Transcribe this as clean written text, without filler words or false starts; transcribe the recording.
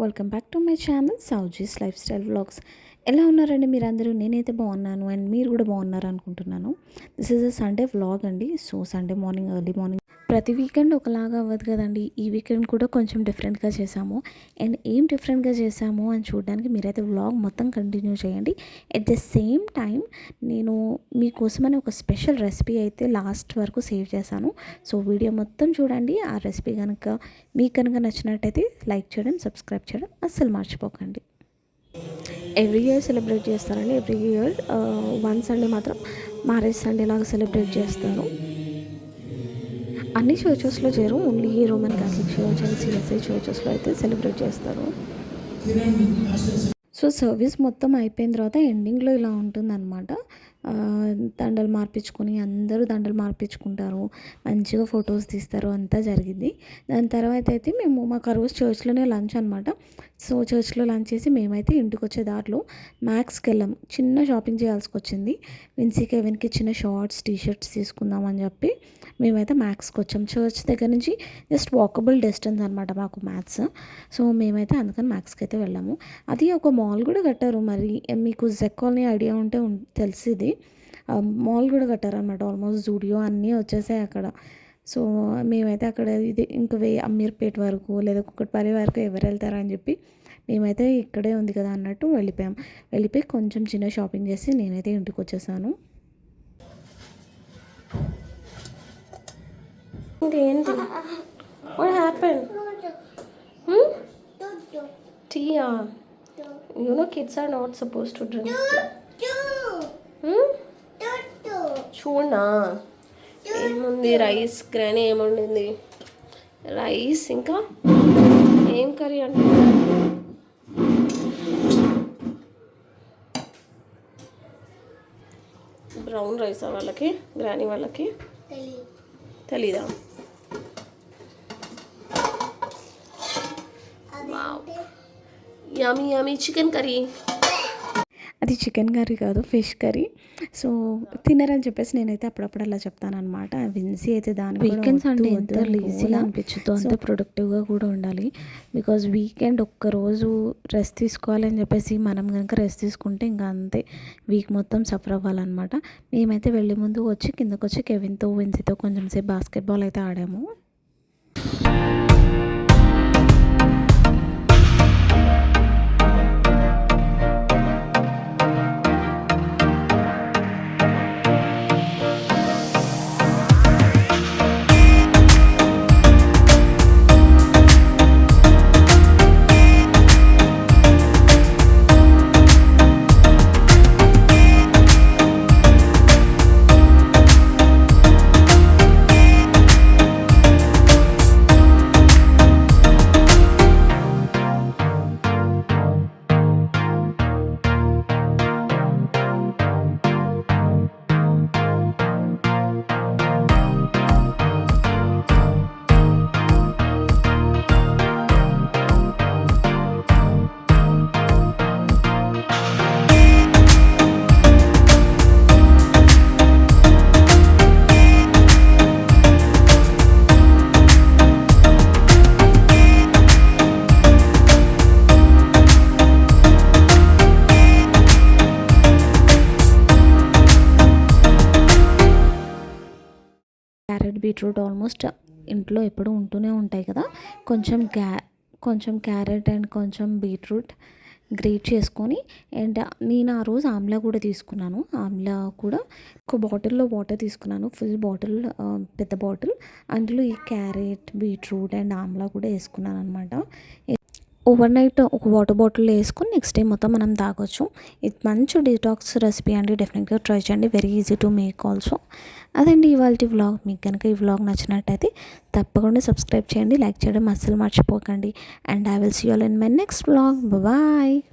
Welcome back to my channel Souji's lifestyle vlogs. ఎలా ఉన్నారండి మీరందరూ? నేనైతే బాగున్నాను అండ్ మీరు కూడా బాగున్నారు అనుకుంటున్నాను. This is a Sunday vlog అండి. So Sunday morning early morning ప్రతి వీకెండ్ ఒకలాగా అవ్వదు కదండి. ఈ వీకెండ్ కూడా కొంచెం డిఫరెంట్గా చేసాము. అండ్ ఏం డిఫరెంట్గా చేసాము అని చూడడానికి మీరైతే వ్లాగ్ మొత్తం కంటిన్యూ చేయండి. ఎట్ ద సేమ్ టైం నేను మీకోసమని ఒక స్పెషల్ రెసిపీ అయితే లాస్ట్ వరకు సేవ్ చేశాను. సో వీడియో మొత్తం చూడండి. ఆ రెసిపీ మీకు కనుక నచ్చినట్టయితే లైక్ చేయడం, సబ్స్క్రైబ్ చేయడం అస్సలు మర్చిపోకండి. ఎవ్రీ ఇయర్ సెలబ్రేట్ చేస్తారండి. ఎవ్రీ ఇయర్ వన్ సండే మాత్రం మ్యారేజ్ సండే లాగా సెలబ్రేట్ చేస్తారు. అన్ని చర్చెస్లో చేయరు, only Roman Catholic church and CSI చర్చెస్లో అయితే సెలబ్రేట్ చేస్తారు. సో సర్వీస్ మొత్తం అయిపోయిన తర్వాత ఎండింగ్లో ఇలా ఉంటుందన్నమాట. దండలు మార్పించుకొని అందరూ దండలు మార్పించుకుంటారు, మంచిగా ఫొటోస్ తీస్తారు, అంతా జరిగింది. దాని తర్వాత అయితే మాకు ఆ రోజు చర్చ్లోనే లంచ్ అనమాట. సో చర్చ్లో లంచ్ చేసి మేమైతే ఇంటికి వచ్చే దారిలో మ్యాక్స్కి వెళ్ళాము. చిన్న షాపింగ్ చేయాల్సి వచ్చింది. విన్సీకి చిన్న షార్ట్స్, టీషర్ట్స్ తీసుకుందామని చెప్పి మేమైతే మ్యాక్స్కి వచ్చాం. చర్చ్ దగ్గర నుంచి జస్ట్ వాకబుల్ డిస్టెన్స్ అనమాట మాకు మ్యాక్స్. సో మేమైతే అందుకని మ్యాక్స్కి అయితే వెళ్ళాము. అది ఒక మాల్ కూడా కట్టారు. మరి మీకు జెక్ కాలనీ ఐడియా ఉంటే తెలిసింది. మాల్ కూడా కట్టారనమాట. ఆల్మోస్ట్ జూడియో అన్నీ వచ్చేసాయి అక్కడ. సో మేమైతే అక్కడ ఇది ఇంకా అమీర్పేట వరకు లేదా కుక్కట్పల్లి వరకు ఎవరు వెళ్తారని చెప్పి మేమైతే ఇక్కడే ఉంది కదా అన్నట్టు వెళ్ళిపోయి కొంచెం చిన్న షాపింగ్ చేసి నేనైతే ఇంటికి వచ్చేసాను. ఏంటి వాట్ హ్యాపెన్? టీయా? You know kids are not suppose to drink. చూడనా ఏముంది? Rice granny ఏముండింది? రైస్ ఇంకా ఏం కర్రీ అంటే బ్రౌన్ రైసా వాళ్ళకి, గ్రానీ వాళ్ళకి తెలీదా? Yummy yummy chicken curry. అది చికెన్ కర్రీ కాదు, ఫిష్ కర్రీ. సో తినరని చెప్పేసి నేనైతే అప్పుడప్పుడు అలా చెప్తానమాట. విన్సీ అయితే దాని వీకెండ్స్ అంటే ఎంత ఈజీగా అనిపించుతో అంత ప్రొడక్టివ్గా కూడా ఉండాలి. బికాజ్ వీకెండ్ ఒక్కరోజు రెస్ట్ తీసుకోవాలని చెప్పేసి మనం కనుక రెస్ట్ తీసుకుంటే ఇంకా అంతే, వీక్ మొత్తం సఫర్ అవ్వాలన్నమాట. మేమైతే వెళ్ళే ముందు కిందకు వచ్చి కెవిన్తో, విన్సీతో కొంచెం సేపు బాస్కెట్బాల్ అయితే ఆడాము. క్యారెట్, బీట్రూట్ ఆల్మోస్ట్ ఇంట్లో ఎప్పుడు ఉంటూనే ఉంటాయి కదా. కొంచెం క్యారెట్ అండ్ కొంచెం బీట్రూట్ గ్రేట్ చేసుకొని, అండ్ నేను ఆ రోజు ఆమ్లా కూడా తీసుకున్నాను. ఆమ్లా కూడా ఒక బాటిల్లో వాటర్ తీసుకున్నాను, ఫుల్ బాటిల్, పెద్ద బాటిల్. అందులో ఈ క్యారెట్, బీట్రూట్ అండ్ ఆమ్లా కూడా వేసుకున్నాను అనమాట. ఓవర్ నైట్ ఒక వాటర్ బాటిల్లో వేసుకొని నెక్స్ట్ డే మొత్తం మనం తాగొచ్చు. ఇది మంచి డిటాక్స్ రెసిపీ అండి. డెఫినెట్గా ట్రై చేయండి. Very easy to make also. అదండి ఇవాళ వ్లాగ్. మీకు కనుక ఈ వ్లాగ్ నచ్చినట్టయితే తప్పకుండా సబ్స్క్రైబ్ చేయండి, లైక్ చేయడం అస్సలు మర్చిపోకండి. And I will see you all in my next vlog. Bye.